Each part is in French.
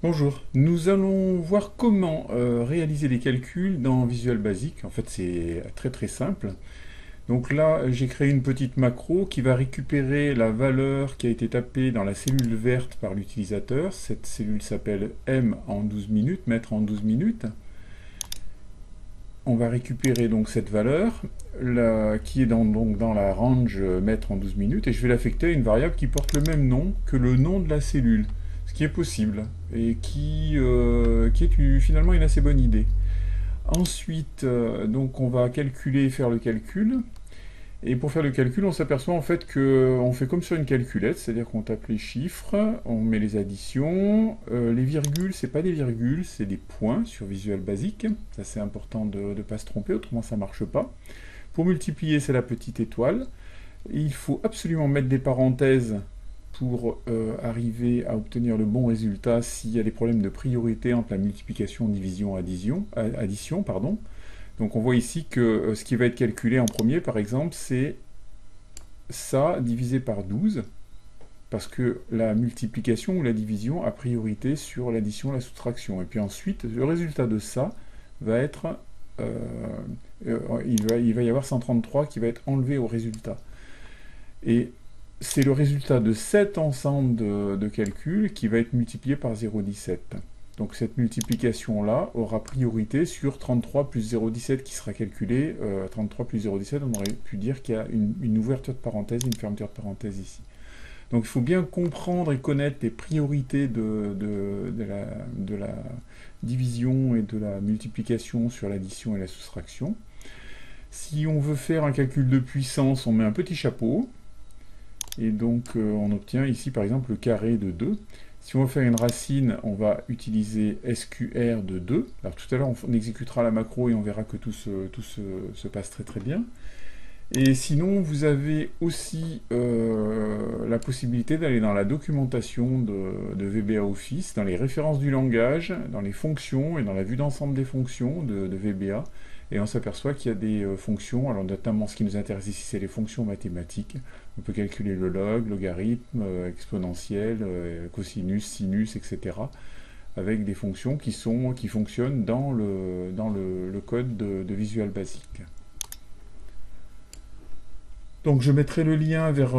Bonjour, nous allons voir comment réaliser les calculs dans Visual Basic. En fait, c'est très simple. Donc là, j'ai créé une petite macro qui va récupérer la valeur qui a été tapée dans la cellule verte par l'utilisateur. Cette cellule s'appelle M en 12 minutes, mètre en 12 minutes. On va récupérer donc cette valeur qui est donc dans la range mètre en 12 minutes et je vais l'affecter à une variable qui porte le même nom que le nom de la cellule, ce qui est possible et qui est finalement une assez bonne idée. Ensuite, donc on va calculer, faire le calcul. Et pour faire le calcul, on s'aperçoit en fait qu'on fait comme sur une calculette, c'est-à-dire qu'on tape les chiffres, on met les additions, les virgules, c'est pas des virgules, c'est des points sur Visual Basic. Ça c'est important de ne pas se tromper, autrement ça marche pas. Pour multiplier, c'est la petite étoile. Il faut absolument mettre des parenthèses pour arriver à obtenir le bon résultat s'il y a des problèmes de priorité entre la multiplication, division, addition, pardon. Donc on voit ici que ce qui va être calculé en premier, par exemple, c'est ça divisé par 12, parce que la multiplication ou la division a priorité sur l'addition et la soustraction. Et puis ensuite, le résultat de ça va être... il va y avoir 133 qui va être enlevé au résultat. Et c'est le résultat de cet ensemble de calculs qui va être multiplié par 0,17. Donc cette multiplication-là aura priorité sur 33 plus 0,17 qui sera calculé. 33 plus 0,17, on aurait pu dire qu'il y a une ouverture de parenthèse, une fermeture de parenthèse ici. Donc il faut bien comprendre et connaître les priorités de la division et de la multiplication sur l'addition et la soustraction. Si on veut faire un calcul de puissance, on met un petit chapeau. Et donc on obtient ici par exemple le carré de 2. Si on veut faire une racine, on va utiliser SQR de 2. Alors tout à l'heure, on exécutera la macro et on verra que tout se passe très bien. Et sinon, vous avez aussi la possibilité d'aller dans la documentation de VBA Office, dans les références du langage, dans les fonctions et dans la vue d'ensemble des fonctions de VBA. Et on s'aperçoit qu'il y a des fonctions, alors notamment ce qui nous intéresse ici, c'est les fonctions mathématiques. On peut calculer le log, logarithme, exponentielle, cosinus, sinus, etc. avec des fonctions qui fonctionnent dans le code de Visual Basic. Donc je mettrai le lien vers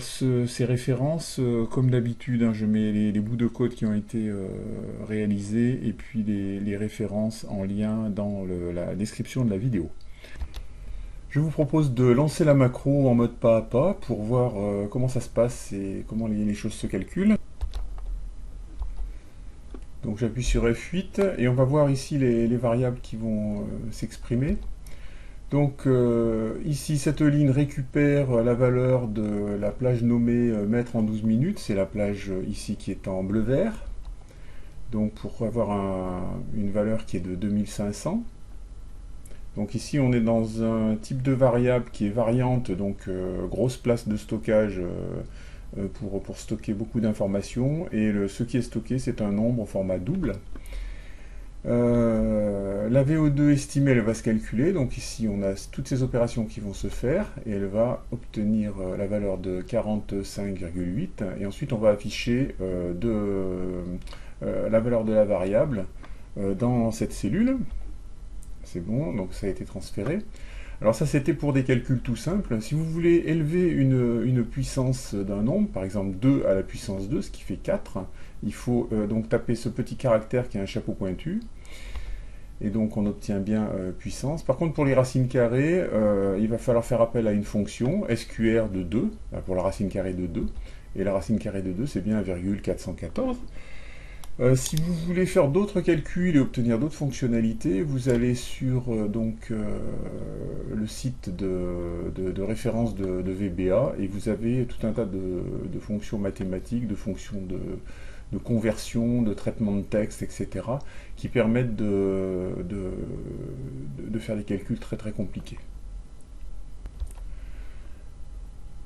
ces références. Comme d'habitude, hein, je mets les bouts de code qui ont été réalisés et puis les références en lien dans la description de la vidéo. Je vous propose de lancer la macro en mode pas à pas pour voir comment ça se passe et comment les choses se calculent. Donc j'appuie sur F8 et on va voir ici les variables qui vont s'exprimer. Donc ici, cette ligne récupère la valeur de la plage nommée mètre en 12 minutes. C'est la plage ici qui est en bleu-vert. Donc pour avoir une valeur qui est de 2500. Donc ici, on est dans un type de variable qui est variante, donc grosse place de stockage pour stocker beaucoup d'informations. Et ce qui est stocké, c'est un nombre au format double. La VO2 estimée, elle va se calculer, donc ici on a toutes ces opérations qui vont se faire, et elle va obtenir la valeur de 45,8, et ensuite on va afficher la valeur de la variable dans cette cellule. C'est bon, donc ça a été transféré. Alors ça c'était pour des calculs tout simples. Si vous voulez élever une puissance d'un nombre, par exemple 2 à la puissance 2, ce qui fait 4, il faut donc taper ce petit caractère qui est un chapeau pointu. Et donc on obtient bien puissance. Par contre pour les racines carrées, il va falloir faire appel à une fonction, SQR de 2, pour la racine carrée de 2. Et la racine carrée de 2 c'est bien 1,414. Si vous voulez faire d'autres calculs et obtenir d'autres fonctionnalités, vous allez sur le site de référence de VBA et vous avez tout un tas de fonctions mathématiques, de fonctions de conversion, de traitement de texte, etc. qui permettent de faire des calculs très compliqués.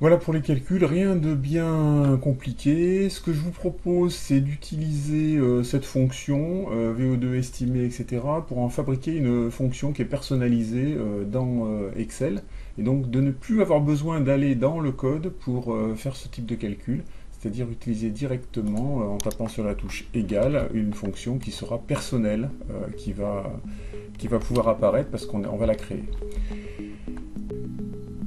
Voilà pour les calculs, rien de bien compliqué. Ce que je vous propose, c'est d'utiliser cette fonction, VO2 estimé, etc., pour en fabriquer une fonction qui est personnalisée dans Excel, et donc de ne plus avoir besoin d'aller dans le code pour faire ce type de calcul. c'est-à-dire utiliser directement, en tapant sur la touche égale, une fonction qui sera personnelle, qui va pouvoir apparaître parce qu'on va la créer.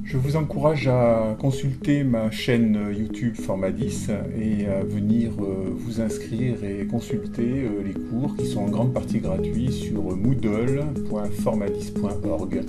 Je vous encourage à consulter ma chaîne YouTube Format 10 et à venir vous inscrire et consulter les cours qui sont en grande partie gratuits sur moodle.format10.org.